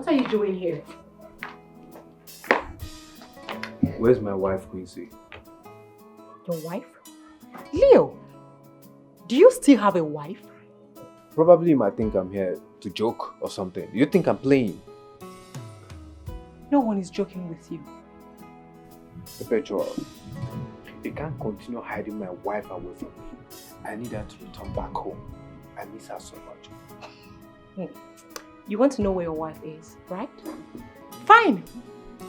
What are you doing here? Where's my wife, Quincy? Your wife? Leo, do you still have a wife? Probably you might think I'm here to joke or something. You think I'm playing? No one is joking with you. Perpetual, you can't continue hiding my wife away from me. I need her to return back home. I miss her so much. You want to know where your wife is, right? Fine.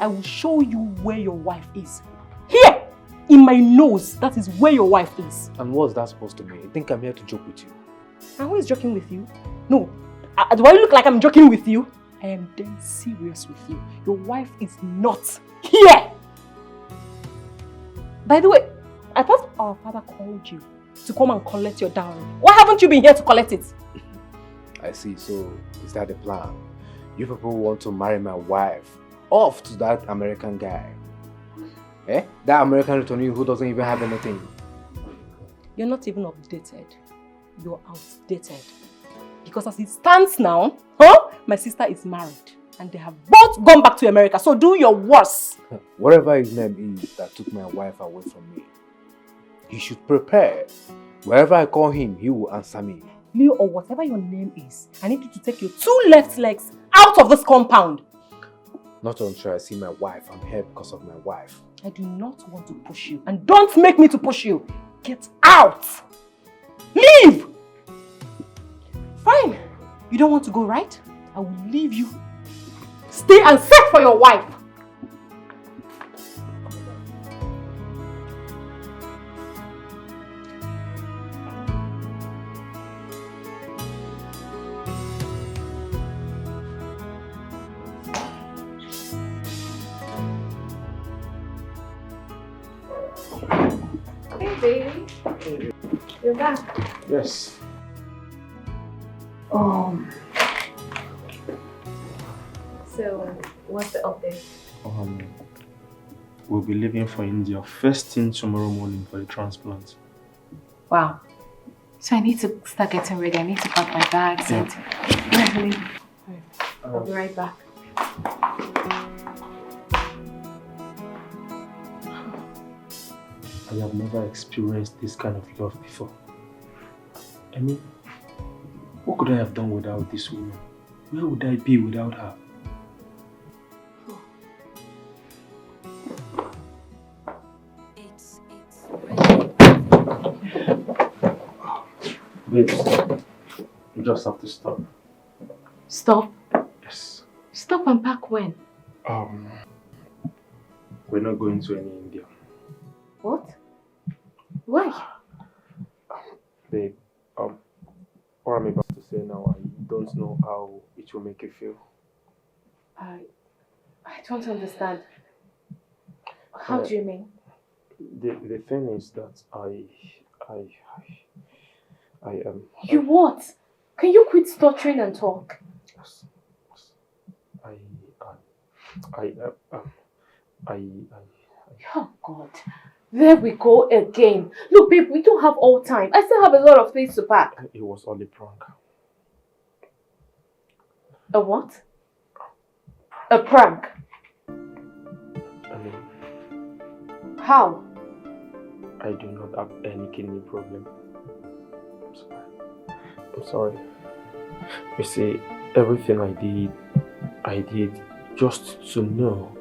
I will show you where your wife is. Here! In my nose, that is where your wife is. And what's that supposed to mean? You think I'm here to joke with you? And who is joking with you? No. Do I look like I'm joking with you? I am dead serious with you. Your wife is not here! By the way, I thought our father called you to come and collect your dowry. Why haven't you been here to collect it? I see. So, is that the plan? You people want to marry my wife off to that American guy. Eh? That American returnee who doesn't even have anything. You're not even updated. You're outdated. Because as it stands now, my sister is married. And they have both gone back to America. So do your worst. Whatever his name is that took my wife away from me, he should prepare. Wherever I call him, he will answer me. Leo, or whatever your name is, I need you to take your 2 left legs out of this compound. Not until I see my wife. I'm here because of my wife. I do not want to push you. And don't make me to push you. Get out. Leave. Fine. You don't want to go, right? I will leave you. Stay and search for your wife. Hey, baby. You're back. Yes. So, what's the update? We'll be leaving for India first thing tomorrow morning for the transplant. Wow. So I need to start getting ready. I need to pack my bags and... I'll be right back. I have never experienced this kind of love before. I mean, what could I have done without this woman? Where would I be without her? Babes, you just have to stop. Stop? Yes. Stop and pack when? We're not going to any India. What? Why? Babe, what I'm about to say now, I don't know how it will make you feel. I don't understand. How do you mean? The thing is that I You what? Can you quit stuttering and talk? Yes. Oh God. There we go again. Look, babe, we don't have all time. I still have a lot of things to pack. It was all a prank. A what? A prank? I mean, How? I do not have any kidney problem. I'm sorry. You see, everything I did just to know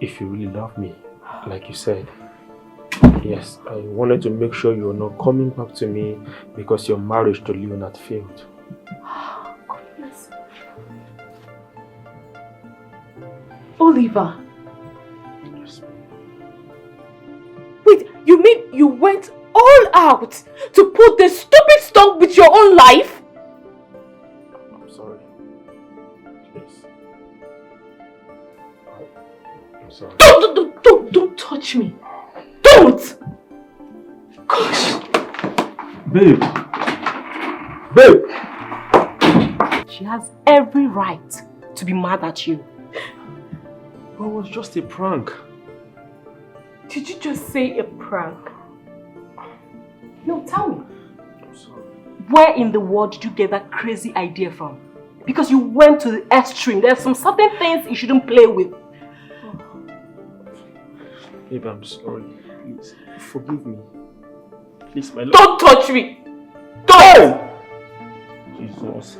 if you really love me, like you said. Yes, I wanted to make sure you're not coming back to me because your marriage to Leonard failed. Goodness. Oliver. Yes. Wait, you mean you went all out to put this stupid stunt with your own life? I'm sorry. Please. I'm sorry. Don't touch me. Don't! Gosh. Babe! Babe! She has every right to be mad at you. It was just a prank. Did you just say a prank? No, tell me. I'm sorry. Where in the world did you get that crazy idea from? Because you went to the extreme. There's some certain things you shouldn't play with. Babe, I'm sorry. Please, forgive me. Please, my love. Don't touch me! Don't! Jesus.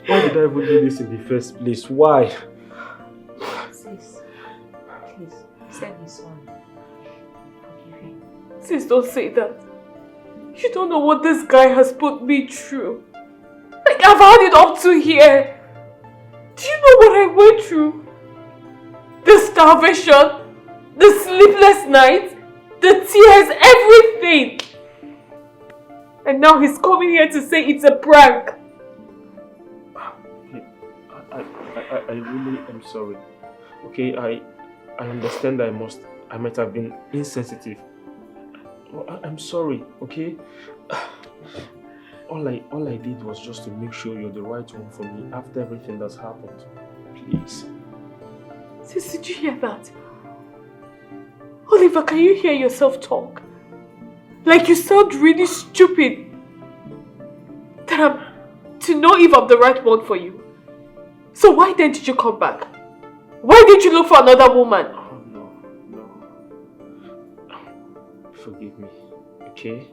Why did I even do this in the first place? Why? Sis, please, say he's sorry. Forgive him. Sis, don't say that. You don't know what this guy has put me through. Like, I've had it up to here. Do you know what I went through? The starvation, the sleepless nights, the tears, everything. And now he's coming here to say it's a prank. I really am sorry. Okay, I understand that I might have been insensitive. I'm sorry, okay? All I did was just to make sure you're the right one for me after everything that's happened. Please. Sis, did you hear that? Oliver, can you hear yourself talk? Like you sound really stupid. That I'm to know if I'm the right one for you. So why then did you come back? Why did you look for another woman? Oh, no. Forgive me, okay?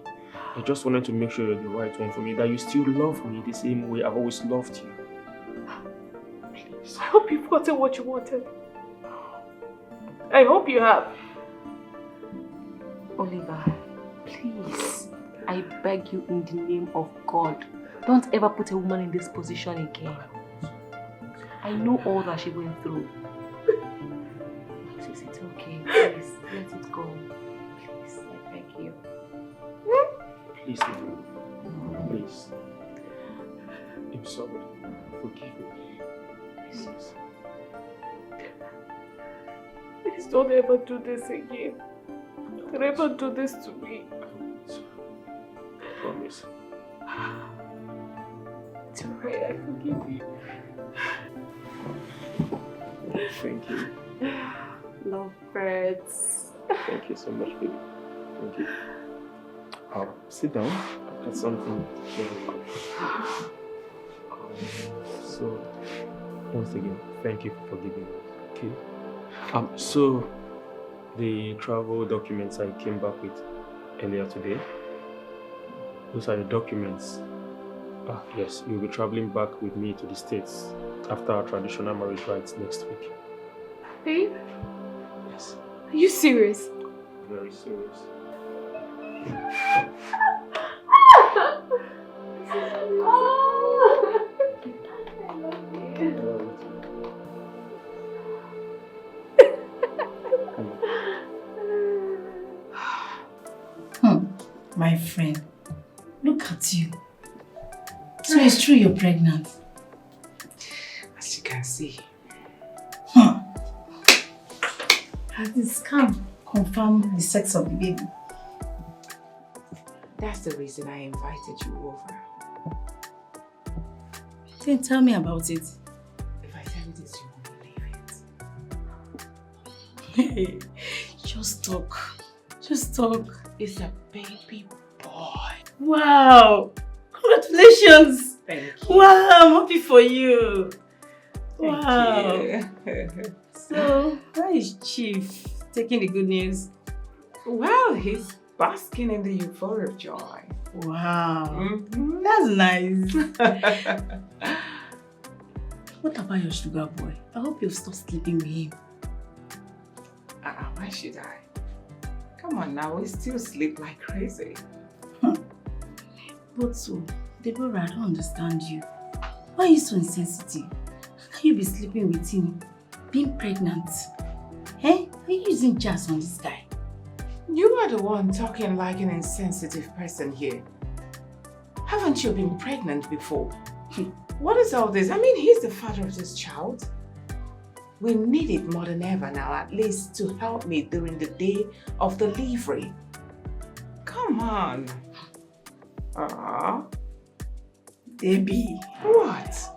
I just wanted to make sure you're the right one for me, that you still love me the same way I've always loved you. Please. I hope you've gotten what you wanted. I hope you have. Oliver, please, I beg you in the name of God, don't ever put a woman in this position again. I know all that she went through. Please, it's okay. Please, let it go. Please, I beg you. Please, please. I'm sorry. Forgive me. Please. Please don't ever do this again. Don't ever do this to me. I promise. It's alright, I forgive you. Thank you. Love birds. Thank you so much, baby. Thank you. Sit down. I've got something very So, once again, thank you for forgiving me. Okay. So the travel documents I came back with earlier today, those are the documents. Yes, you'll be traveling back with me to the States after our traditional marriage rites next week. Babe? Yes. Are you serious? Very serious. My friend, look at you. So it's true you're pregnant? As you can see. Has the scan confirmed the sex of the baby? That's the reason I invited you over. Then tell me about it. If I tell you this, you won't believe it. Just talk. Just talk. It's a baby boy. Wow! Congratulations! Thank you. Wow, I'm happy for you. Thank Wow. you. So, how is Chief taking the good news? Well, he's basking in the euphoria of joy. Wow. That's nice. What about your sugar boy? I hope you'll stop sleeping with him. Why should I? Come on now, we still sleep like crazy. But so, Deborah, I don't understand you. Why are you so insensitive? How can you be sleeping with him, being pregnant? Eh? Are you using jazz on this guy? You are the one talking like an insensitive person here. Haven't you been pregnant before? What is all this? I mean, he's the father of this child. We need it more than ever now, at least to help me during the day of delivery. Come on. Debbie. What?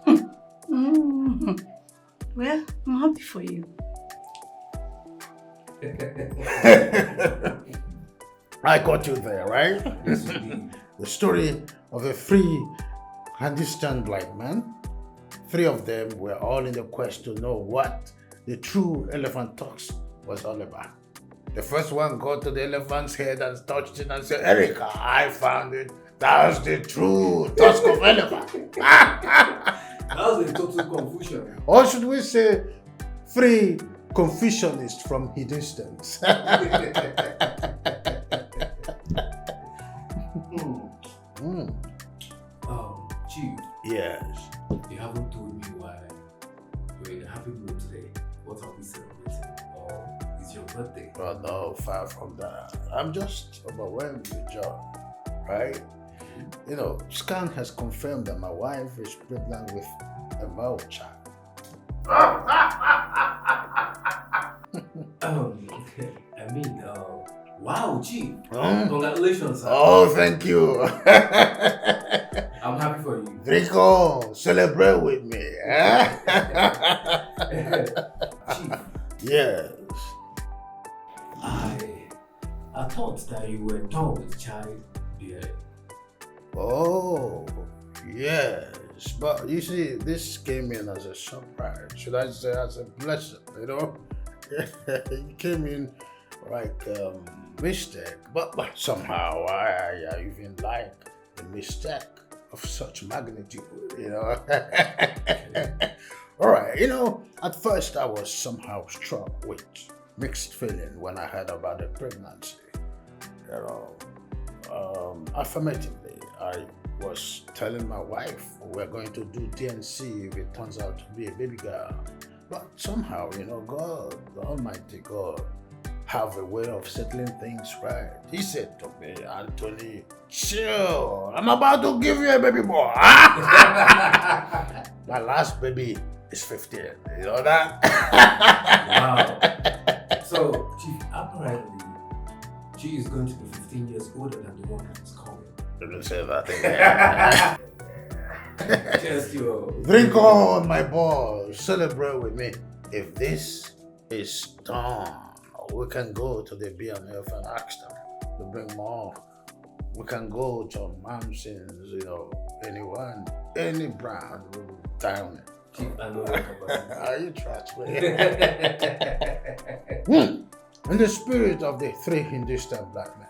Well, I'm happy for you. I got you there, right? This is the story of a free and distant black man Three of them were all in the quest to know what the true elephant tusk was all about. The first one got to the elephant's head and touched it and said, Erica, I found it. That's the true tusk of elephant. That was a total confusion. Or should we say, three Confucianists from a distance. Chief. Yes. You haven't told me why you're in a happy mood today. What are we celebrating? Or is your birthday? Well, no, far from that. I'm just overwhelmed with joy, right? You know, Scan has confirmed that my wife is pregnant with a male child. Wow, Chief. Congratulations, sir. Oh, thank you. I'm happy for you. Rico, celebrate with me. Chief, Yes. I thought that you were done with child bearing. Oh, yes. But you see, this came in as a surprise. Should I say as a blessing, you know? It came in like mistake. But somehow I even like the mistake of such magnitude, you know? All right, you know, at first I was somehow struck with mixed feeling when I heard about the pregnancy. You know, affirmatively, I was telling my wife we're going to do DNC if it turns out to be a baby girl. But somehow, you know, God, the Almighty God, have a way of settling things right. He said to me, Anthony, chill, I'm about to give you a baby boy. My last baby is 15, you know that? Wow. So, Chief, apparently, she is going to be 15 years older than the one that is coming. Don't say that again. Just your... Drink on, my boy. Celebrate with me. If this is done, we can go to the B&F and ask them to bring more. We can go to Mamson's, you know, anyone, any brand, down it. Chief, I know your capacity. Are you trust me? In the spirit of the three Hindustan black men.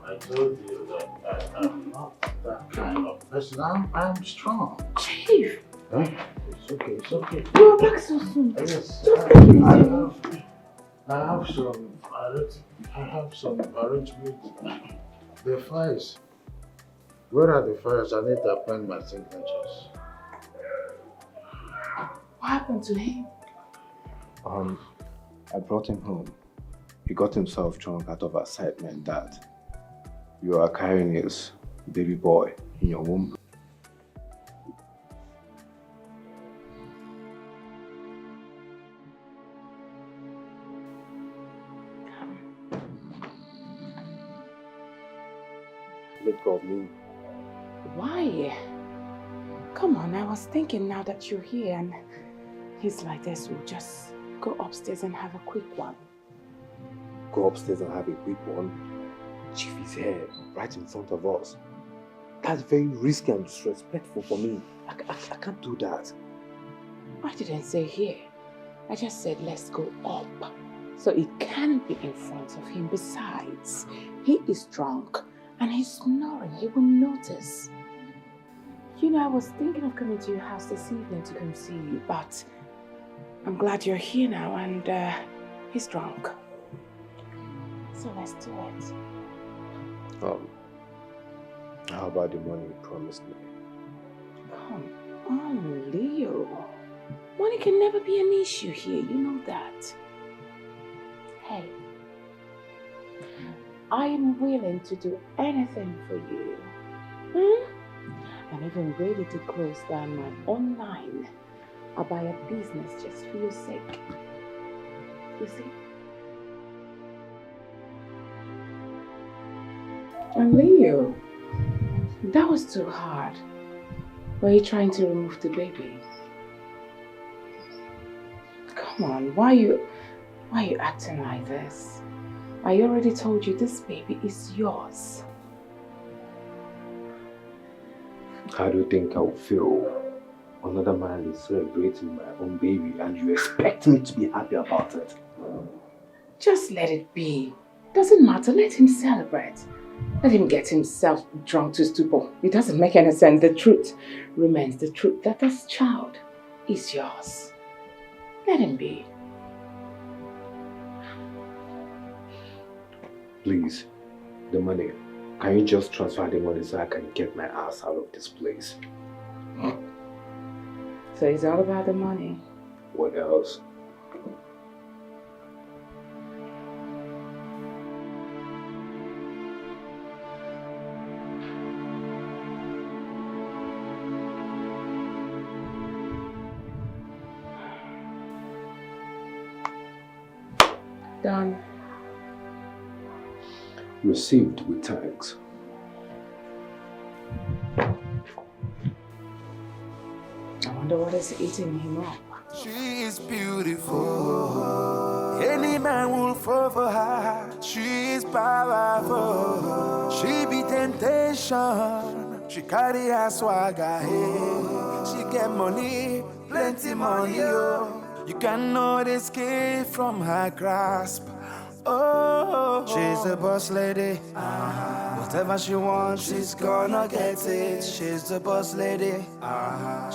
I told you that I'm not that kind of person. I'm strong. Chief! Huh? It's okay, it's okay. You're back so soon. Yes, Just take it easy. I have some arrangements. The files. Where are the files? I need to append my signatures. What happened to him? I brought him home. He got himself drunk out of excitement that you are carrying his baby boy in your womb. Let go of me. Why? Come on, I was thinking now that you're here and he's like this, we'll just go upstairs and have a quick one. Go upstairs and have a quick one. Chief is here, right in front of us. That's very risky and disrespectful for me. I can't do that. I didn't say here. I just said let's go up. So it can't be in front of him. Besides, he is drunk and he's snoring. He will notice. You know, I was thinking of coming to your house this evening to come see you, but I'm glad you're here now and he's drunk. So let's do it. How about the money you promised me? Come on, Leo. Money can never be an issue here, you know that. Hey, I am willing to do anything for you. I'm even ready to close down my own line. I'll buy a business just for your sake. You see? And Leo, that was too hard. Were you trying to remove the baby? Come on, why are you acting like this? I already told you this baby is yours. How do you think I would feel? Another man is celebrating my own baby and you expect me to be happy about it? Just let it be. Doesn't matter, let him celebrate. Let him get himself drunk to stupor. It doesn't make any sense. The truth remains the truth that this child is yours. Let him be. Please, the money. Can you just transfer the money so I can get my ass out of this place? So it's all about the money. What else? Done. Received with thanks. I wonder what is eating him up. She is beautiful. Any man will fall for her. She is powerful. She be temptation. She carry her swagger. Hey. She get money, plenty money. Oh. You cannot escape from her grasp. Oh, she's a boss lady. Whatever she wants, she's gonna get it. She's the boss lady.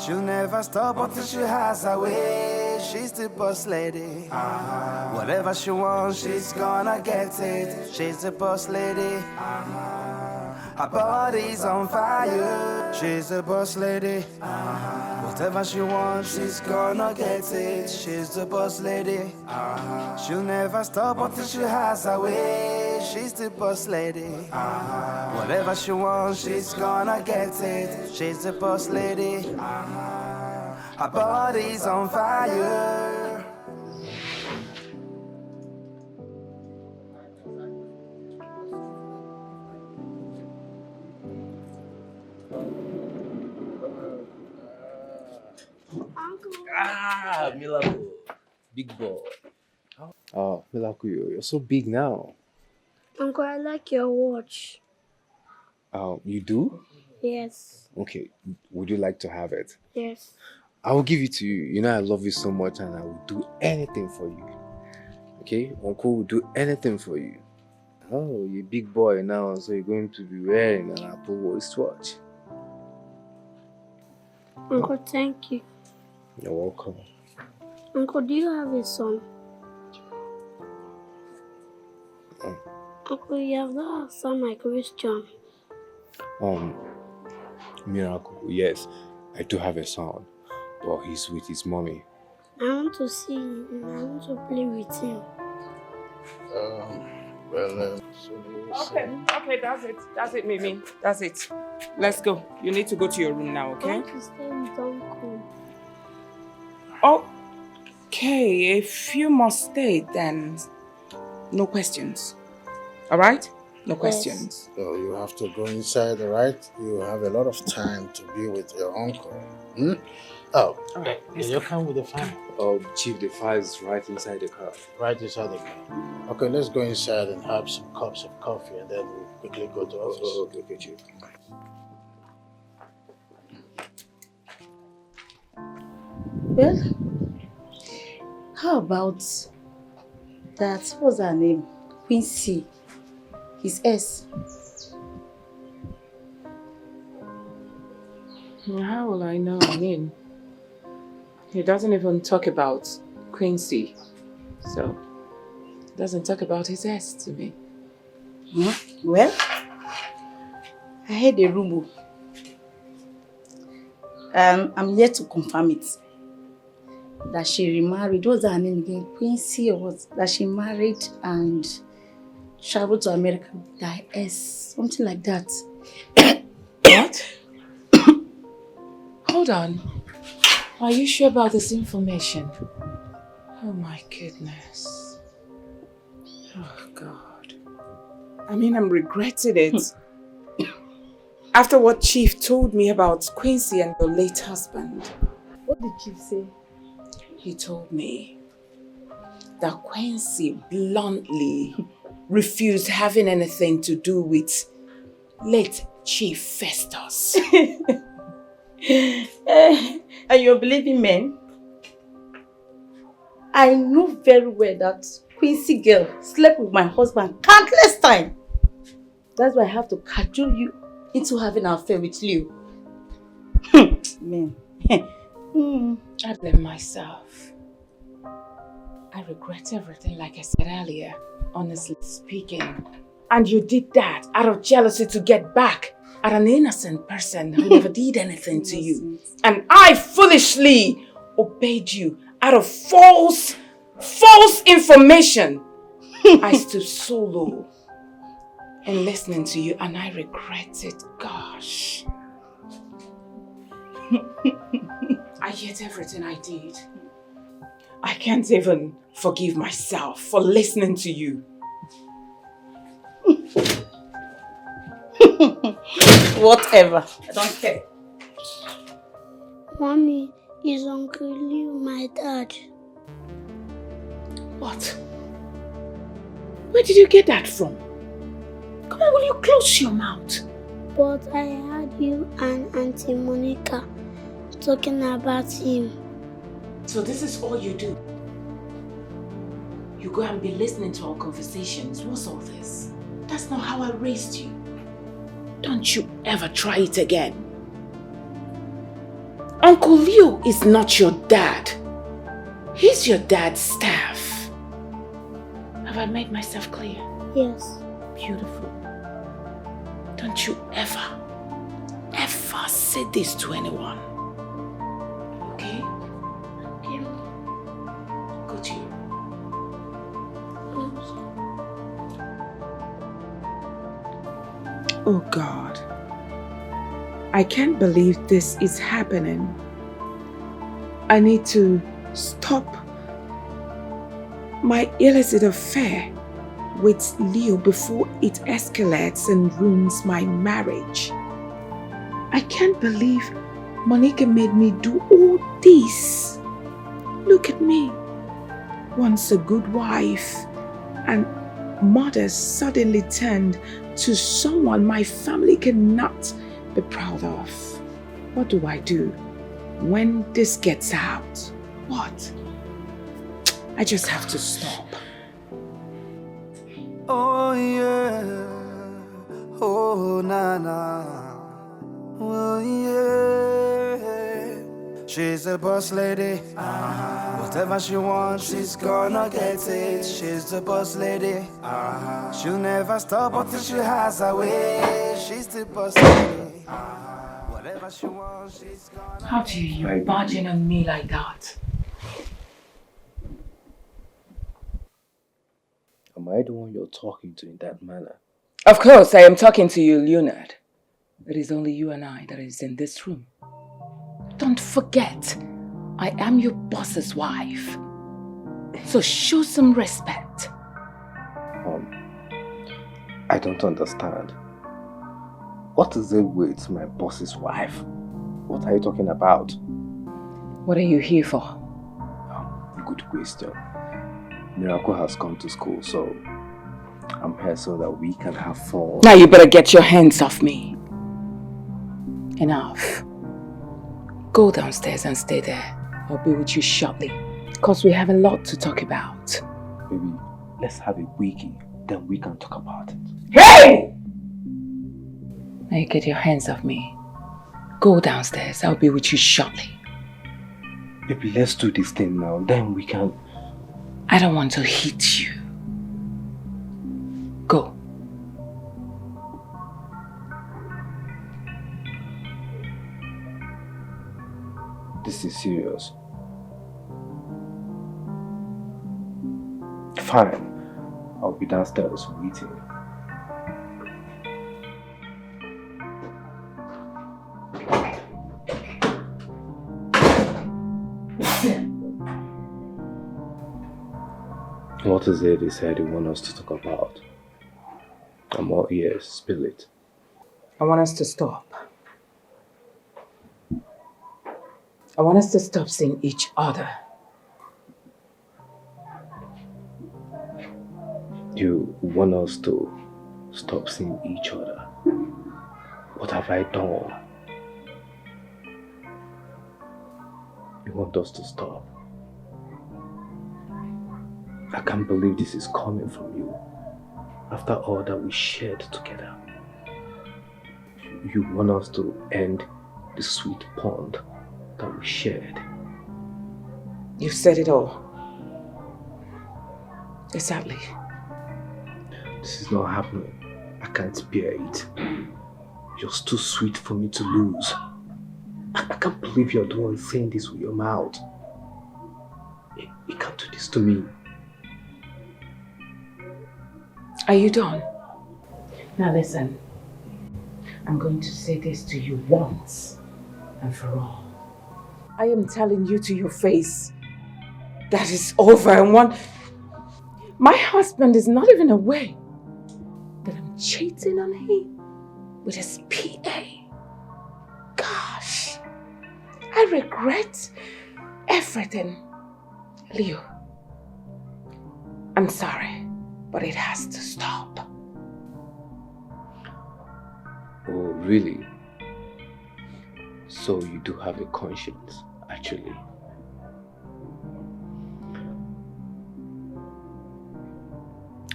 She'll never stop until she has her way. She's the boss lady. Whatever she wants, she's gonna get it. She's the boss lady. Her body's on fire. She's the boss lady. Whatever she wants, she's gonna get it. She's the boss lady. She'll never stop until she has her way. She's the boss lady. Whatever she wants, she's gonna get it. She's the boss lady. Her body's on fire. Ah, Milako. Big boy. Oh, Milako, you're so big now. Uncle, I like your watch. You do? Yes. Okay, would you like to have it? Yes. I will give it to you. You know I love you so much and I will do anything for you. Okay? Uncle will do anything for you. Oh, you're a big boy now, so you're going to be wearing an Apple wristwatch. Uncle, thank you. You're welcome. Uncle, do you have a son? Uncle, you have not answered my question. Miracle, yes, I do have a son, but he's with his mommy. I want to see him. I want to play with him. Okay, that's it, Mimi. That's it. Let's go. You need to go to your room now, I okay? want to stay with Uncle. Okay, if you must stay, then no questions. All right? No questions. So you have to go inside, all right? You have a lot of time to be with your uncle. Oh, All right. you come with the fan? Chief, the file is right inside the car. Right inside the car. Okay, let's go inside and have some cups of coffee and then we'll quickly go to office. Okay, Chief. Well, how about that? What's her name? Quincy. His S. How will I know? I mean, he doesn't even talk about Quincy. So, doesn't talk about his ex to me. Well, I heard a rumor. I'm yet to confirm it. That she remarried. What was her name again? Quincy or what? That she married and traveled to America with her ex. Something like that. What? Hold on. Are you sure about this information? Oh my goodness. Oh God. I mean, I'm regretting it. After what Chief told me about Quincy and your late husband. What did Chief say? He told me that Quincy bluntly refused having anything to do with late Chief Festus. And you're believing men? I know very well that Quincy girl slept with my husband countless times. That's why I have to cajole you into having an affair with Leo. Man. I blame myself. I regret everything, like I said earlier, honestly speaking. And you did that out of jealousy to get back at an innocent person who never did anything to you. And I foolishly obeyed you out of false information. I stood so low in listening to you and I regret it, gosh. I hate everything I did. I can't even forgive myself for listening to you. Whatever. I don't care. Mommy, is Uncle Leo my dad? What? Where did you get that from? Come on, will you close your mouth? But I heard you and Auntie Monica talking about him. So this is all you do? You go and be listening to our conversations. What's all this? That's not how I raised you. Don't you ever try it again. Uncle Leo is not your dad. He's your dad's staff. Have I made myself clear? Yes. Beautiful. Don't you ever say this to anyone. Okay? Okay. Go to you. Oh God. I can't believe this is happening. I need to stop my illicit affair with Leo before it escalates and ruins my marriage. I can't believe Monica made me do all this. Look at me. Once a good wife and mother suddenly turned to someone my family cannot be proud of. What do I do when this gets out? What? I just have to stop. Oh yeah, oh na na, oh yeah. She's a boss lady. Whatever she wants, she's gonna get it. She's the boss lady. She'll never stop until she has her way. She's the boss lady. Whatever she wants, she's gonna. How dare you barging on me like that? Am I the one you're talking to in that manner? Of course, I am talking to you, Leonard. It is only you and I that is in this room. Don't forget, I am your boss's wife. So show some respect. I don't understand. What is it with my boss's wife? What are you talking about? What are you here for? Good question. Miracle has come to school, so I'm here so that we can have fun. Now you better get your hands off me. Enough. Go downstairs and stay there. I'll be with you shortly. Because we have a lot to talk about. Baby, let's have a wiki, then we can talk about it. Hey! Now you get your hands off me. Go downstairs. I'll be with you shortly. Baby, let's do this thing now, then we can... I don't want to hit you. Go. This is serious. Fine. I'll be downstairs waiting. What is it he said he wants us to talk about? I'm all ears, spill it. I want us to stop. I want us to stop seeing each other. You want us to stop seeing each other? What have I done? You want us to stop? I can't believe this is coming from you. After all that we shared together. You want us to end the sweet bond that we shared. You said it all. Exactly. This is not happening. I can't bear it. You're too sweet for me to lose. I can't believe you're the one saying this with your mouth. You can't do this to me. Are you done? Now listen. I'm going to say this to you once and for all. I am telling you to your face that it's over and my husband is not even aware that I'm cheating on him with his PA. Gosh, I regret everything. Leo, I'm sorry, but it has to stop. Oh, really? So you do have a conscience, actually.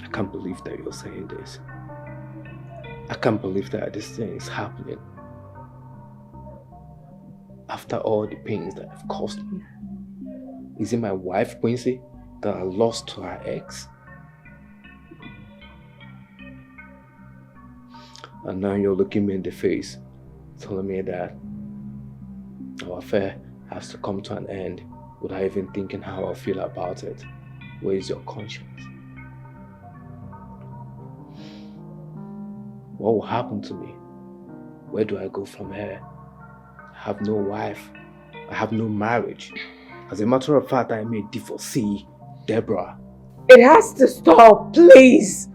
I can't believe that you're saying this. I can't believe that this thing is happening. After all the pains that have caused me. Is it my wife, Quincy, that I lost to her ex? And now you're looking me in the face, telling me that our affair has to come to an end without even thinking how I feel about it. Where is your conscience? What will happen to me? Where do I go from here? I have no wife. I have no marriage. As a matter of fact, I may divorcee Deborah. It has to stop, please.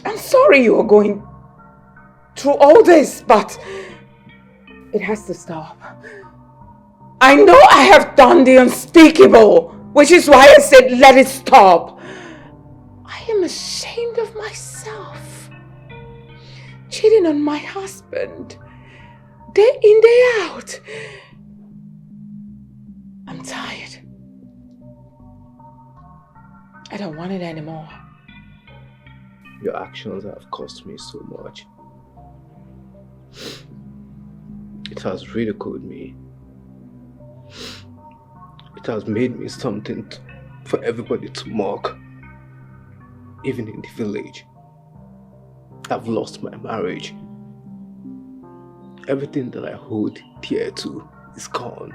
I'm sorry you are going through all this, but it has to stop. I know I have done the unspeakable, which is why I said let it stop. I am ashamed of myself. Cheating on my husband. Day in, day out. I'm tired. I don't want it anymore. Your actions have cost me so much. It has ridiculed me. It has made me something for everybody to mock. Even in the village. I've lost my marriage. Everything that I hold dear to is gone.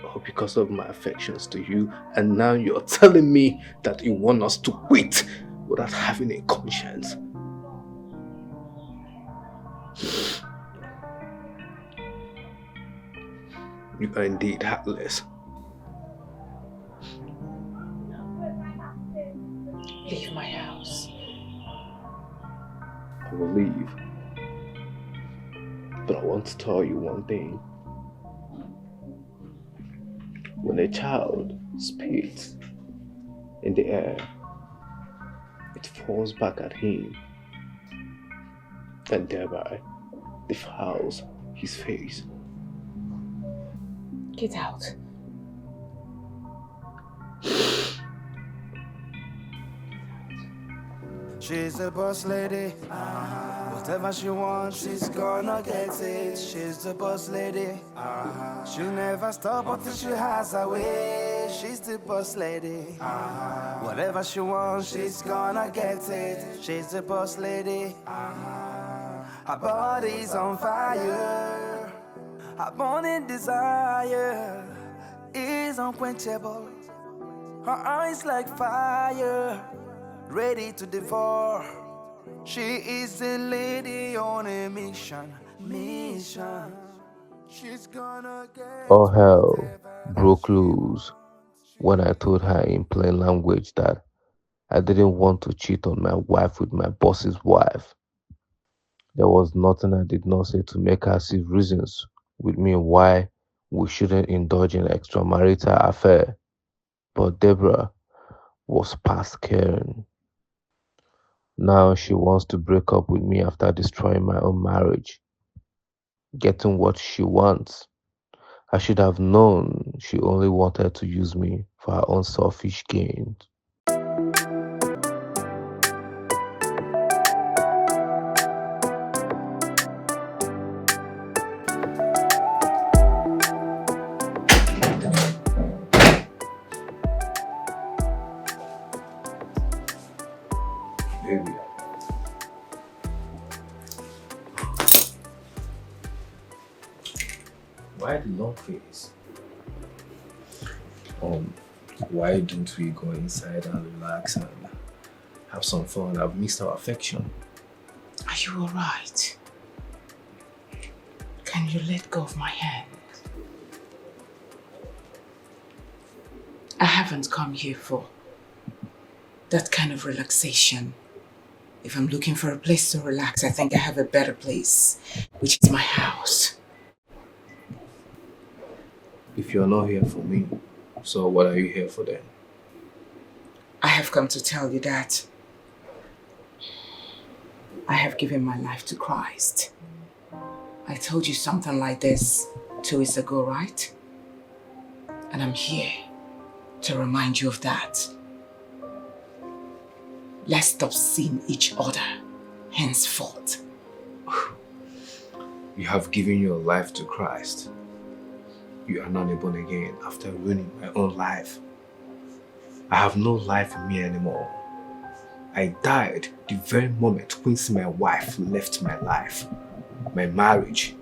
All because of my affections to you, and now you're telling me that you want us to quit without having a conscience. You are indeed heartless. Leave my house. I will leave. But I want to tell you one thing. When a child spits in the air, it falls back at him and thereby defiles his face. Get out. She's a boss lady. Whatever she wants, she's gonna get it. She's the boss lady. She'll never stop until she has her way. She's the boss lady. Whatever she wants, she's gonna get it. She's the boss lady. Her body's on fire. Her burning desire is unquenchable. Her eyes like fire, ready to devour. She is a lady on a mission. She's gonna get All hell broke loose when I told her in plain language that I didn't want to cheat on my wife with my boss's wife. There was nothing I did not say to make her see reasons with me why we shouldn't indulge in extramarital affair. But Deborah was past caring. Now she wants to break up with me after destroying my own marriage, getting what she wants. I should have known she only wanted to use me for her own selfish gain. Baby. Why the long face? Why don't we go inside and relax and have some fun? I've missed our affection. Are you alright? Can you let go of my hand? I haven't come here for that kind of relaxation. If I'm looking for a place to relax, I think I have a better place, which is my house. If you're not here for me, so what are you here for then? I have come to tell you that I have given my life to Christ. I told you something like this 2 weeks ago, right? And I'm here to remind you of that. Let's stop seeing each other henceforth. You have given your life to Christ. You are not born again after ruining my own life. I have no life in me anymore. I died the very moment Quincy, my wife, left my life, my marriage.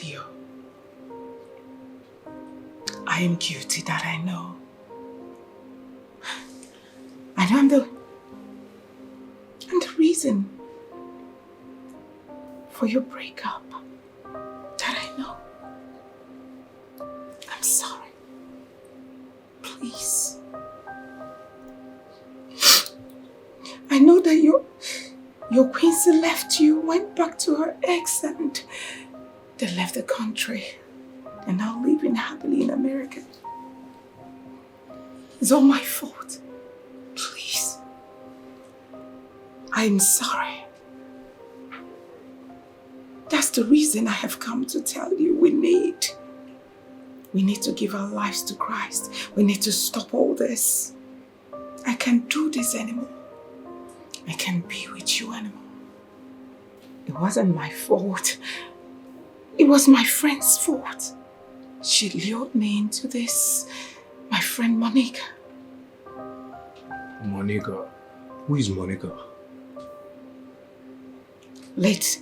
Leo, I am guilty, that I know. I know I'm the reason for your breakup. That I know. I'm sorry. Please. I know that your Quincy left you, went back to her ex, and they left the country. They're now living happily in America. It's all my fault. Please. I'm sorry. That's the reason I have come to tell you we need to give our lives to Christ. We need to stop all this. I can't do this anymore. I can't be with you anymore. It wasn't my fault. It was my friend's fault. She lured me into this. My friend Monica. Monica? Who is Monica? Late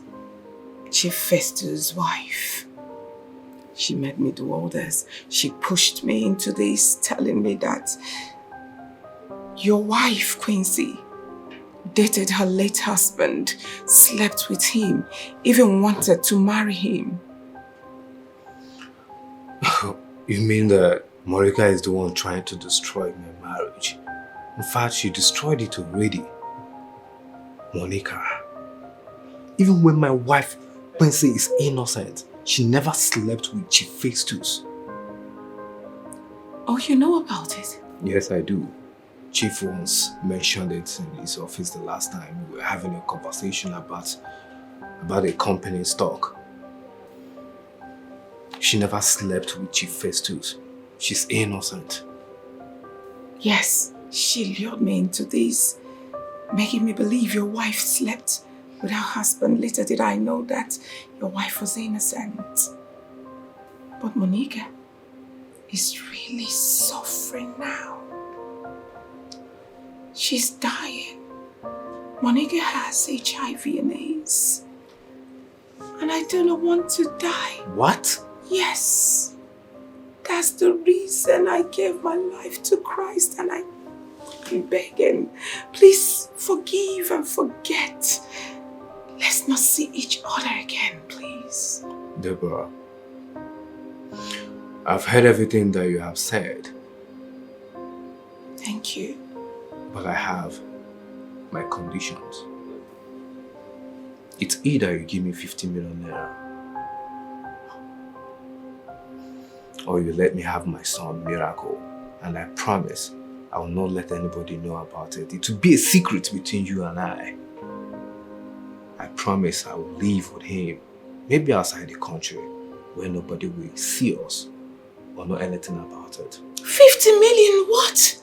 Chief Festus' wife. She made me do all this. She pushed me into this, telling me that your wife, Quincy, dated her late husband, slept with him, even wanted to marry him. You mean that Monica is the one trying to destroy my marriage? In fact, she destroyed it already. Monica. Even when my wife, Quincy, is innocent, she never slept with Chief Festus. Oh, you know about it? Yes, I do. Chief once mentioned it in his office the last time we were having a conversation about a company stock. She never slept with Chief Festus. She's innocent. Yes, she lured me into this, making me believe your wife slept with her husband. Later did I know that your wife was innocent. But Monica is really suffering now. She's dying. Monica has HIV and AIDS. And I do not want to die. What? Yes. That's the reason I gave my life to Christ, and I'm begging, please forgive and forget. Let's not see each other again, please. Deborah, I've heard everything that you have said. Thank you. But I have my conditions. It's either you give me 50 million naira, or you let me have my son, Miracle, and I promise I will not let anybody know about it. It will be a secret between you and I. I promise I will live with him, maybe outside the country, where nobody will see us or know anything about it. 50 million what?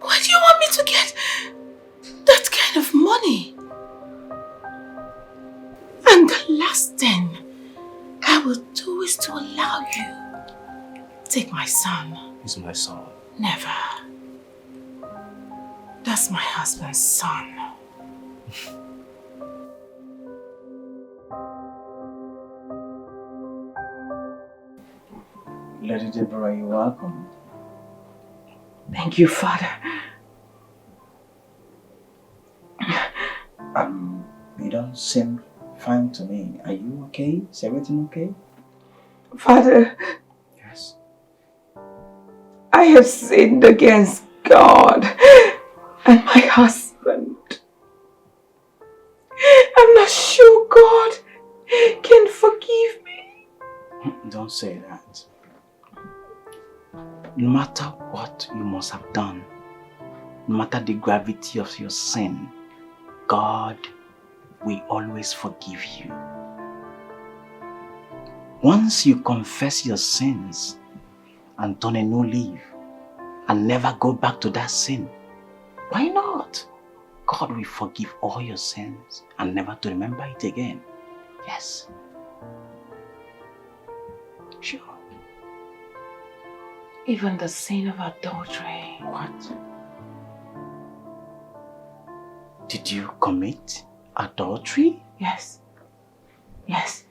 Why do you want me to get that kind of money? And the last thing I will do is to allow you take my son. He's my son. Never. That's my husband's son. Lady Deborah, you're welcome. Thank you, Father. You don't seem fine to me. Are you okay? Is everything okay? Father. Yes. I have sinned against God and my husband. I'm not sure God can forgive me. Don't say that. No matter what you must have done, no matter the gravity of your sin, God will always forgive you. Once you confess your sins and turn a new leaf and never go back to that sin, why not? God will forgive all your sins and never to remember it again. Yes. Sure. Even the sin of adultery. What? Did you commit adultery? Yes. Yes.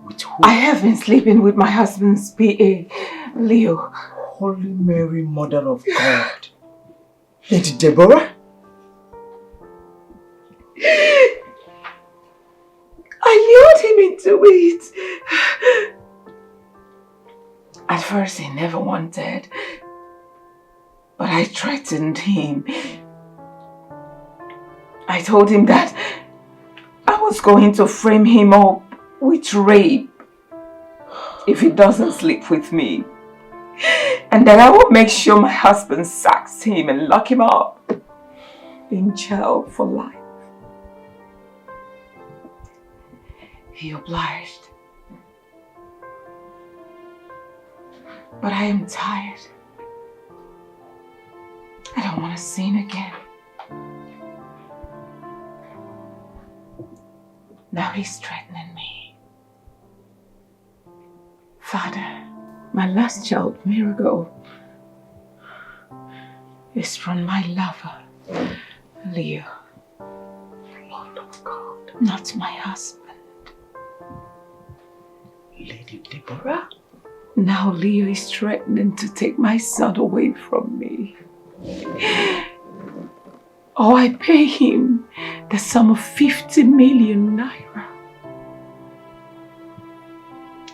With who? I have been sleeping with my husband's PA, Leo. Holy Mary, Mother of God. Lady Deborah? I lured him into it. At first he never wanted, but I threatened him. I told him that I was going to frame him up with rape if he doesn't sleep with me. And that I will make sure my husband sacks him and lock him up in jail for life. He obliged. But I am tired. I don't want to sin again. Now he's threatening me. Father, my last child, Miracle, is from my lover, Leo. Lord of God. Not my husband. Lady Deborah? Now Leo is threatening to take my son away from me. Oh, I pay him the sum of 50 million naira.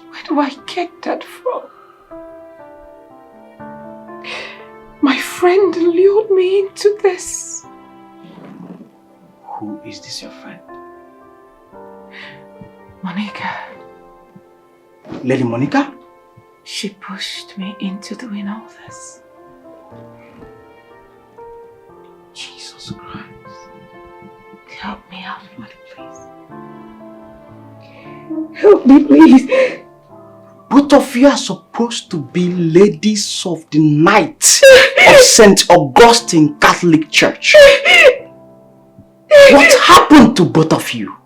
Where do I get that from? My friend lured me into this. Who is this, your friend? Monica. Lady Monica? She pushed me into doing all this. Jesus Christ. Help me out, Mother, please. Help me, please. Both of you are supposed to be ladies of the night of St. Augustine Catholic Church. What happened to both of you?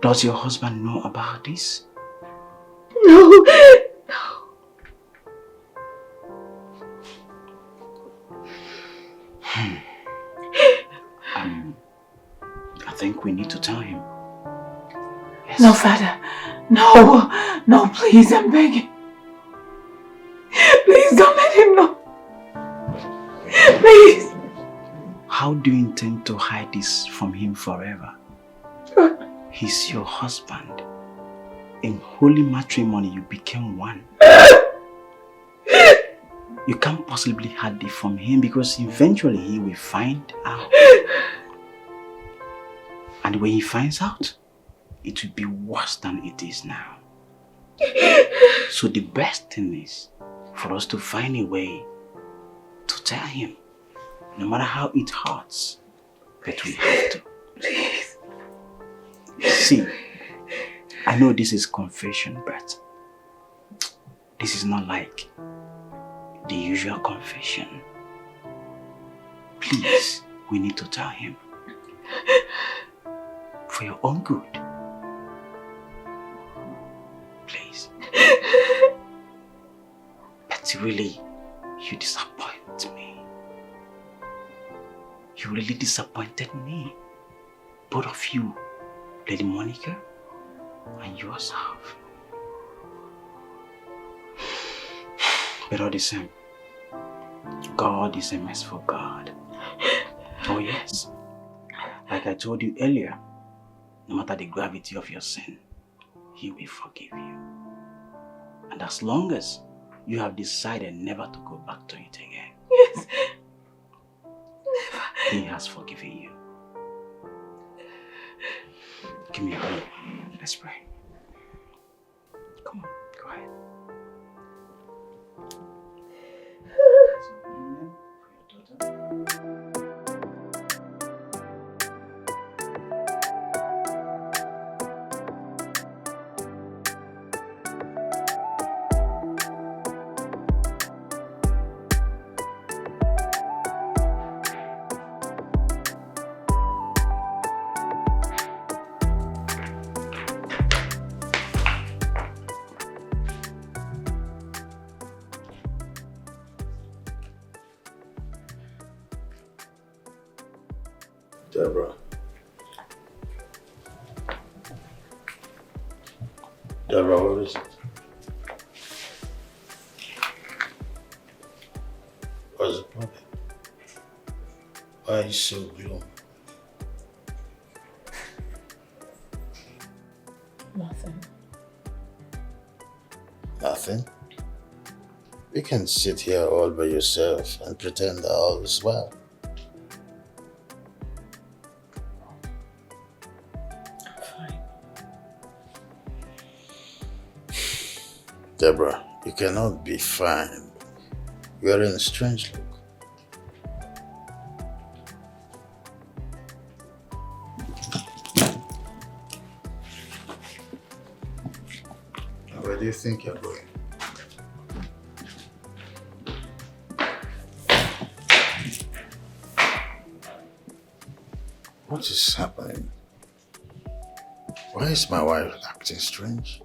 Does your husband know about this? No. I think we need to tell him. Yes. No, Father. No. No, please, I'm begging. Please don't let him know. Please. How do you intend to hide this from him forever? He's your husband. In holy matrimony, you became one. You can't possibly hide it from him because eventually he will find out. And when he finds out, it will be worse than it is now. So the best thing is for us to find a way to tell him, no matter how it hurts, But we have to. Please. See, I know this is confession, but this is not like the usual confession. Please, we need to tell him. For your own good. Please. But really, you disappoint me. You really disappointed me. Both of you, Lady Monica and yourself. But all the same, God is a merciful God. Oh yes. Like I told you earlier, no matter the gravity of your sin, He will forgive you. And as long as you have decided never to go back to it again, Yes. Never. He has forgiven you. Give me your hand. Let's pray. Come on, go ahead. Deborah. Deborah, what is it? What's the problem? Why are you so gloomy? Nothing. Nothing? You can sit here all by yourself and pretend that all is well. Deborah, you cannot be fine. You are in a strange look. Where do you think you're going? What is happening? Why is my wife acting strange?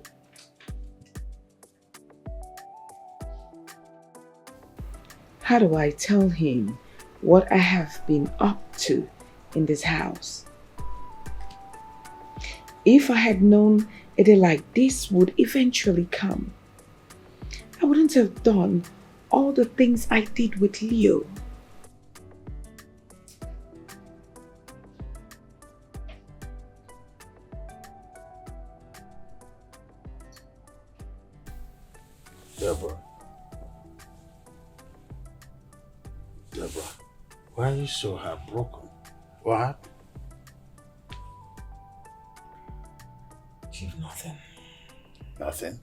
How do I tell him what I have been up to in this house? If I had known a day like this would eventually come, I wouldn't have done all the things I did with Leo. Deborah. Deborah, why are you so heartbroken? What happened? Chief, nothing. Nothing?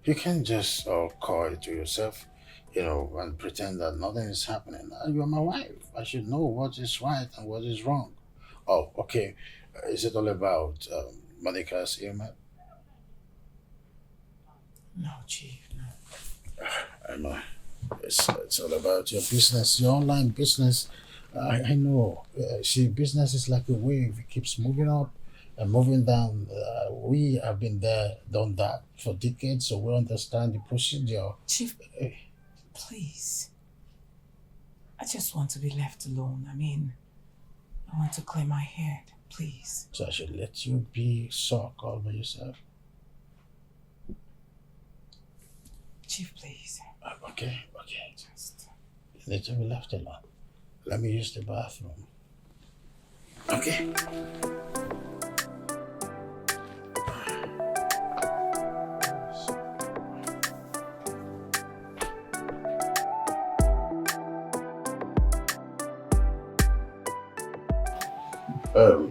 You can't just call it to yourself, and pretend that nothing is happening. You're my wife. I should know what is right and what is wrong. Oh, okay. Is it all about Monica's ailment? No, Chief, no. I know. It's all about your business, your online business. I know. See, business is like a wave. It keeps moving up and moving down. We have been there, done that for decades, so we understand the procedure. Chief, please. I just want to be left alone. I want to clear my head, please. So I should let you be sock all by yourself. Chief, please. Okay. You need to be left alone. Let me use the bathroom. Okay.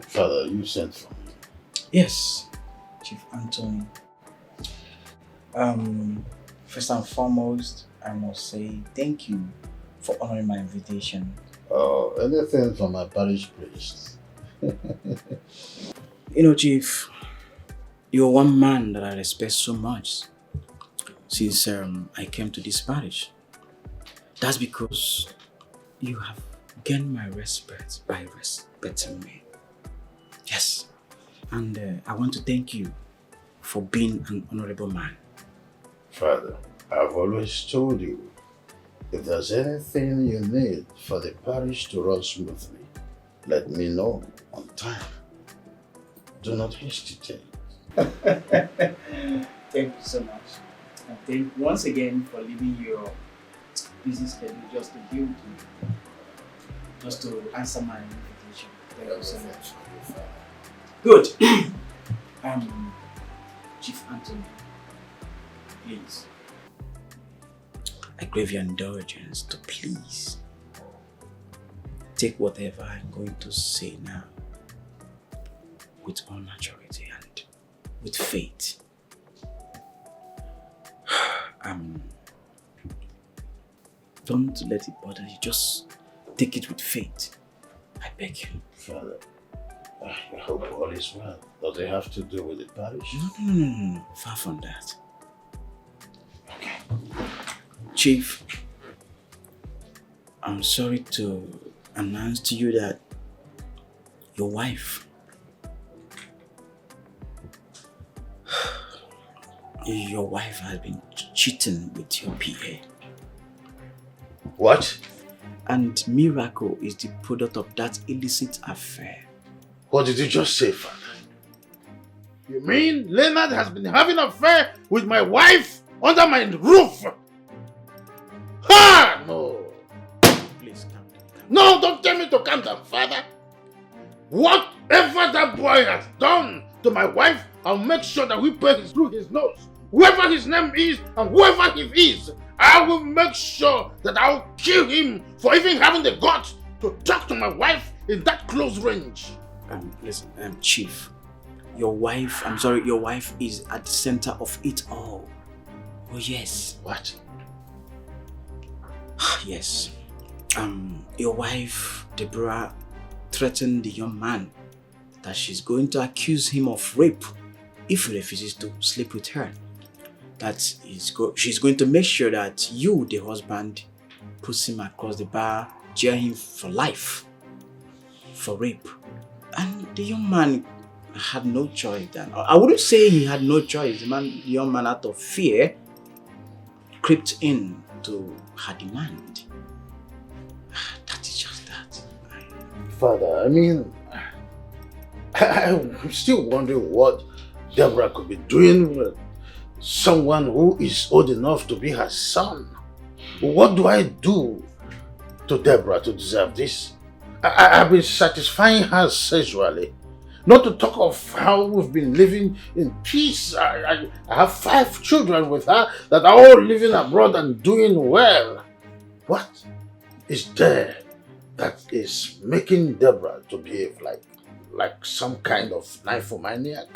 Father, you sent for me. Yes, Chief Anthony. First and foremost, I must say thank you for honoring my invitation Oh, anything from my parish priest. You know, Chief, you're one man that I respect so much since I came to this parish. That's because you have gained my respect by respecting me. Yes. And I want to thank you for being an honorable man. Father, I've always told you, if there's anything you need for the parish to run smoothly, let me know on time. Do not hesitate. Thank you so much. And thank you once again for leaving your busy schedule just to deal with me. Just to answer my invitation. Thank you so much. Good. Chief Anthony, please. I crave your indulgence to please take whatever I'm going to say now with all maturity and with faith. Don't let it bother you, just take it with faith. I beg you. Father, I hope all is well. Does it have to do with the parish? No. Far from that. Okay. Chief, I'm sorry to announce to you that your wife, has been cheating with your PA. What? And Miracle is the product of that illicit affair. What did you just say, Father? You mean Leonard has been having an affair with my wife under my roof? Ha! No. Please calm down. No, don't tell me to calm down, Father. Whatever that boy has done to my wife, I'll make sure that we pay through his nose. Whoever his name is and whoever he is, I will make sure that I'll kill him for even having the guts to talk to my wife in that close range. Listen, Chief, your wife is at the center of it all. Oh yes. What? Yes. Your wife, Deborah, threatened the young man that she's going to accuse him of rape if he refuses to sleep with her. She's going to make sure that you, the husband, puts him across the bar, jail him for life for rape. And the young man had no choice then. I wouldn't say he had no choice. The young man, out of fear, crept in to her demand. That is just that. Father, I mean, I'm still wondering what Deborah could be doing with someone who is old enough to be her son. What do I do to Deborah to deserve this? I've been satisfying her sexually. Not to talk of how we've been living in peace. I have 5 children with her that are all living abroad and doing well. What is there that is making Deborah to behave like some kind of nymphomaniac?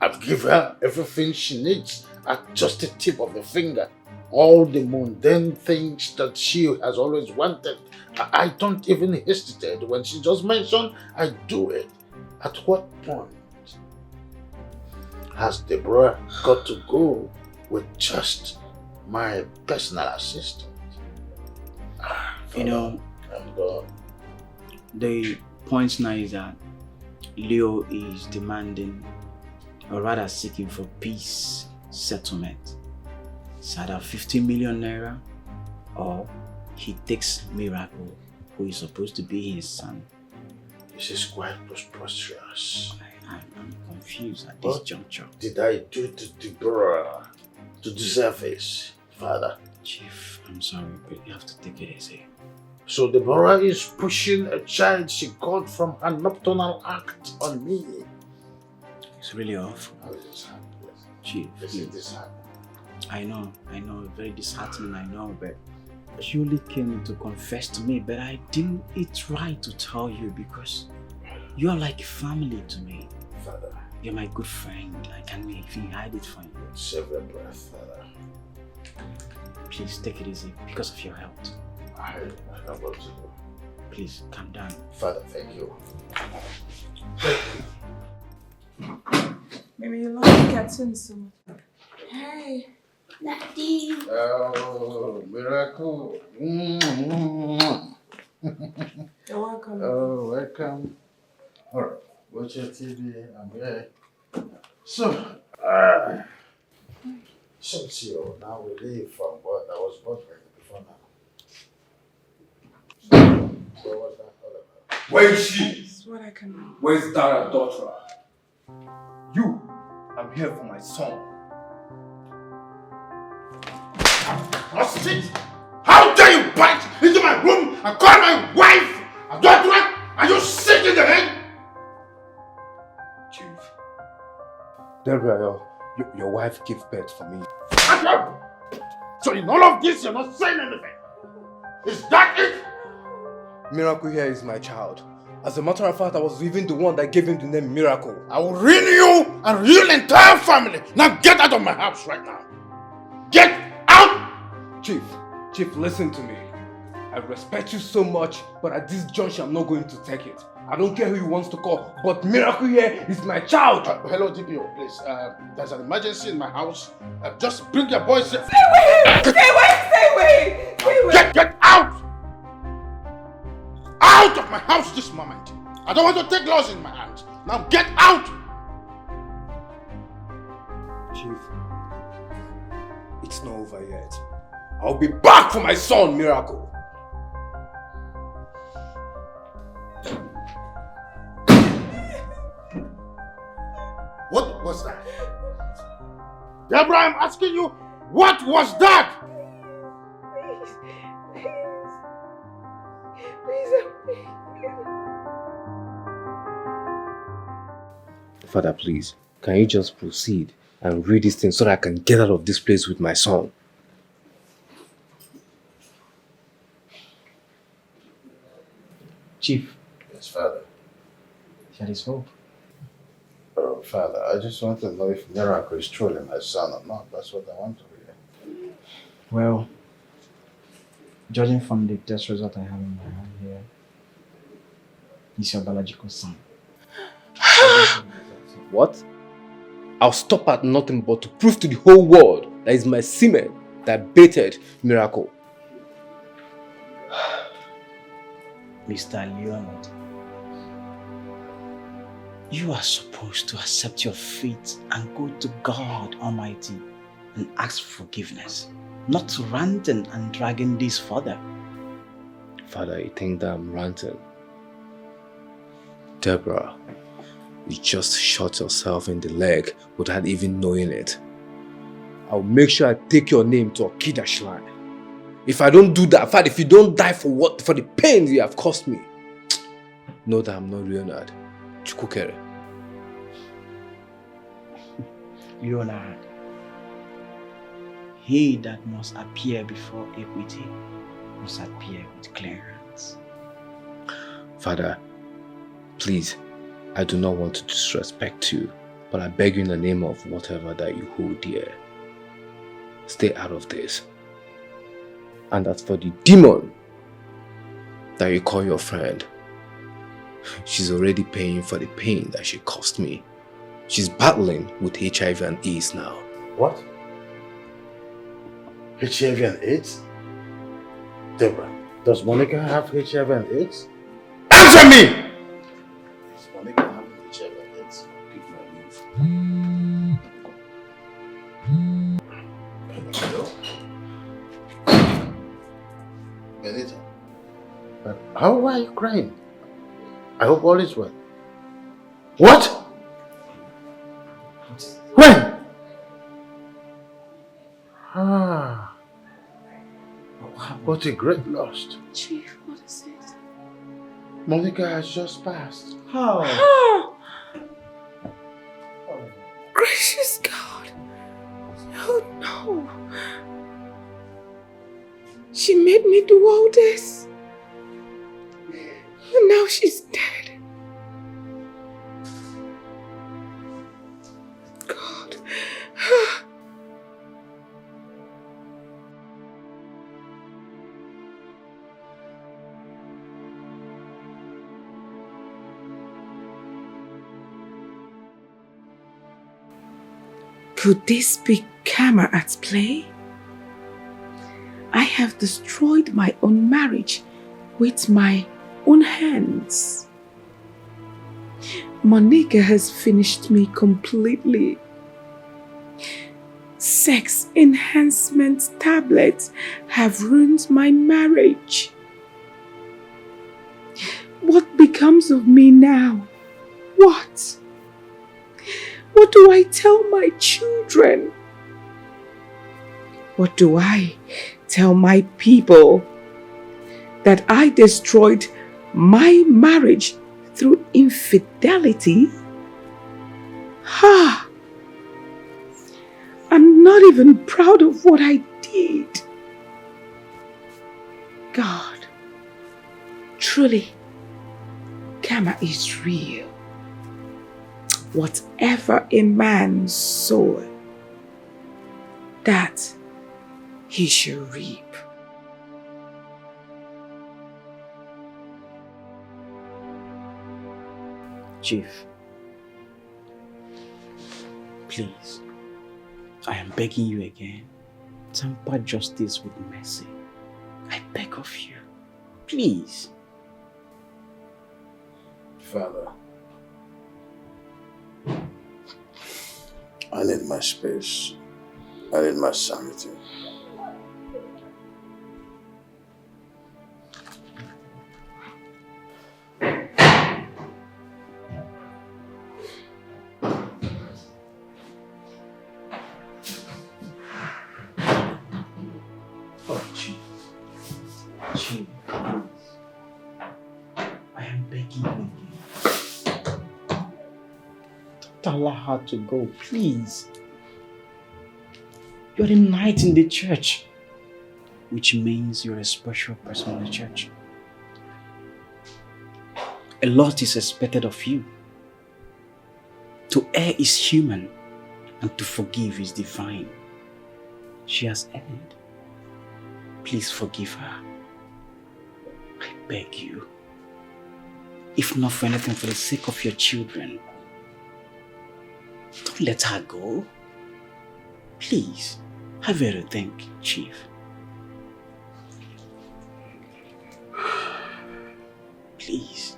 I've given her everything she needs at just the tip of the finger. All the mundane things that she has always wanted. I don't even hesitate. When she just mentioned, I do it. At what point has Deborah got to go with just my personal assistant? You know, I'm gone. The point now is that Leo is demanding, or rather seeking for peace settlement. It's either 50 million naira or he takes Miracle, who is supposed to be his son. This is quite preposterous. I'm confused at this juncture. What did I do to Deborah to deserve this, Father? Chief, I'm sorry, but you have to take it easy. So Deborah is pushing a child she got from her nocturnal act on me. It's really awful. How is this happening? Chief, This is disheartening. I know, very disheartening, I know, but you only came to confess to me, but I didn't try to tell you because you are like family to me. Father. You're my good friend. I can't even hide it from you. Save your breath, Father. Please take it easy because of your health. I know what to do. Please, calm down. Father, thank you. Maybe you love the cartoon so much. Hey. Daddy. Oh, miracle. You're welcome. Oh, welcome. All right, watch your TV. I'm here. So, now we leave from what I was bothering before now. So what's that all about? Where is she? This is what I can do. Where's Dara, daughter? You, I'm here for my son. Prostitute! How dare you bite into my room and call my wife a daughter? Are you sick in the head? Chief. Deborah, your wife gave birth for me. So in all of this, you're not saying anything. Is that it? Miracle here is my child. As a matter of fact, I was even the one that gave him the name Miracle. I will ruin you and ruin the entire family. Now get out of my house right now. Get out! Chief, listen to me. I respect you so much, but at this juncture, I'm not going to take it. I don't care who he wants to call, but Miracle here is my child. Hello, DPO, please. There's an emergency in my house. Just bring your boys here. Stay away! Stay away! Stay away! Get out! Out of my house this moment. I don't want to take laws in my hands. Now get out! Chief, it's not over yet. I'll be back for my son, Miracle. What was that? Deborah, I'm asking you, what was that? Please help me. Father, please, can you just proceed and read this thing so that I can get out of this place with my son? Chief. Yes, Father. That is hope. Oh, Father, I just want to know if Miracle is truly my son or not. That's what I want to hear. Well, judging from the test result I have in my hand here, he's your biological son. What? I'll stop at nothing but to prove to the whole world that it's my semen that baited Miracle. Mr. Leonard, you are supposed to accept your fate and go to God Almighty and ask for forgiveness, not to ranting and dragging this further. Father, you think that I'm ranting? Deborah, you just shot yourself in the leg without even knowing it. I'll make sure I take your name to a Akida shrine. If I don't do that, Father, if you don't die for the pain you have caused me, know that I'm not Leonard. Chukukere. Leonard, he that must appear before equity must appear with clear hands. Father, please, I do not want to disrespect you, but I beg you in the name of whatever that you hold dear, stay out of this. And as for the demon that you call your friend, she's already paying for the pain that she caused me. She's battling with HIV and AIDS now. What? HIV and AIDS? Deborah, does Monica have HIV and AIDS? Answer me! Does Monica have HIV and AIDS? Pick my move. Hello? Benita, how are you crying? I hope all is well. What? When? Ah. What a great loss. Chief, what is it? Monica has just passed. How? Oh. Gracious God. Oh no. She made me do all this. And now she's dead. God. Could this be karma at play? I have destroyed my own marriage with my own hands. Monica has finished me completely. Sex enhancement tablets have ruined my marriage. What becomes of me now? What? What do I tell my children? What do I tell my people? That I destroyed my marriage through infidelity? Ha! I'm not even proud of what I did. God, truly, karma is real. Whatever a man soweth, that he shall reap. Chief, please, I am begging you again, temper justice with mercy. I beg of you, please. Father, I need my space. I need my sanity. Oh, Chief. Chief, please. I am begging you again. Don't allow her to go, please. You're a knight in the church, which means you're a special person in the church. A lot is expected of you. To err is human, and to forgive is divine. She has erred. Please forgive her. I beg you. If not for anything, for the sake of your children, don't let her go. Please, have a rethink, Chief. Please.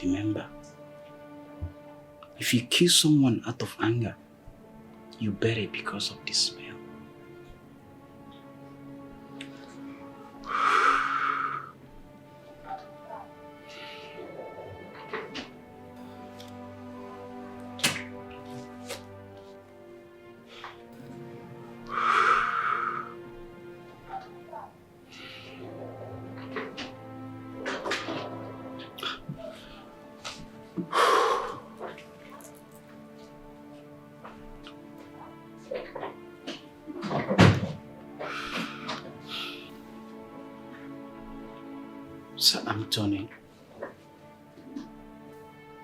Remember, if you kill someone out of anger, you bury it because of the smell.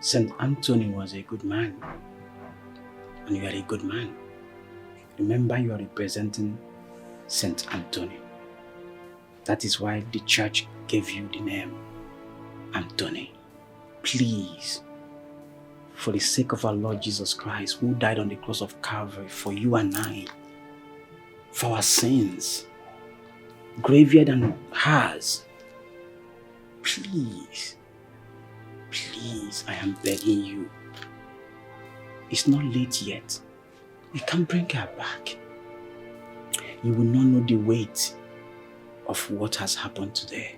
Saint Anthony was a good man, and you are a good man. Remember, you are representing Saint Anthony. That is why the church gave you the name Anthony. Please, for the sake of our Lord Jesus Christ, who died on the cross of Calvary for you and I, for our sins, graver than hers, please, please, I am begging you. It's not late yet. We can bring her back. You will not know the weight of what has happened today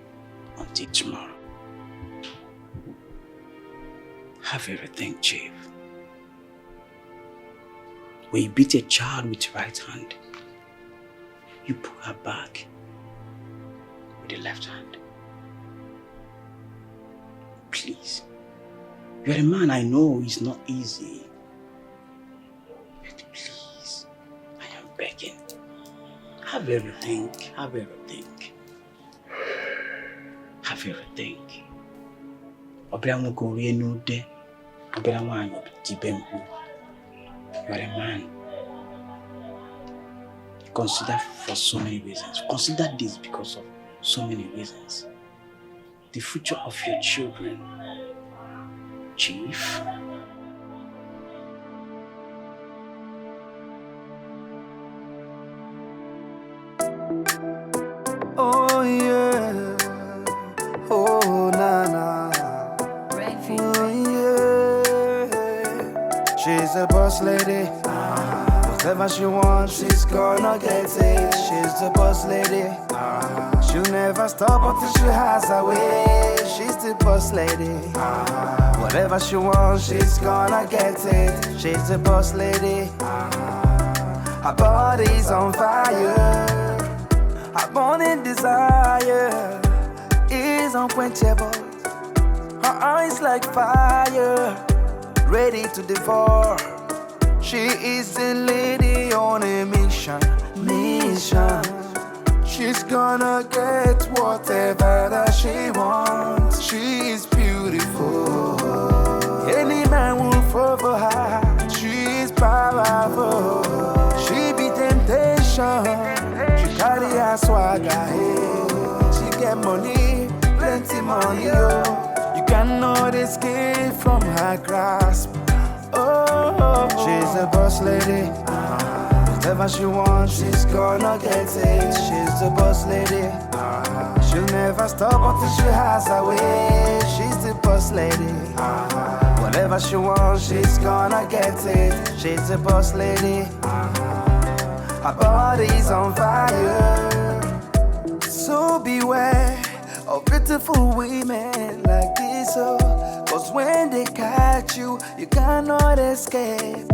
until tomorrow. Have everything, Chief. When you beat a child with your right hand, you pull her back with the left hand. Please. You're a man, I know it's not easy. But please, I am begging. Have everything. Have everything. Have everything. You are a man. Consider for so many reasons. Consider this because of so many reasons. The future of your children. Chief. Oh yeah, oh na na. Oh yeah, she's a boss lady. Whatever she wants, she's gonna get it. She's the boss lady. She'll never stop until she has her way. She's the boss lady. Whatever she wants, she's gonna get it. She's the boss lady. Her body's on fire. Her burning desire is unquenchable. Her eyes like fire, ready to devour. She is a lady on a mission. She's gonna get whatever that she wants. She is beautiful. Any man will fall for her. She is powerful. She be temptation. She carry her swagger. Hey. She get money, plenty money. Oh. You cannot escape from her grasp. Oh, she's a boss lady. Whatever she wants, she's gonna get it. She's the boss lady. She'll never stop until she has her way. She's the boss lady. Whatever she wants, she's gonna get it. She's the boss lady. Her body's on fire. So beware of beautiful women like this, oh. Cause when they catch you, you cannot escape.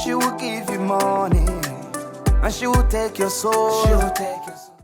She will give you money, and she will take your soul. She will take your soul.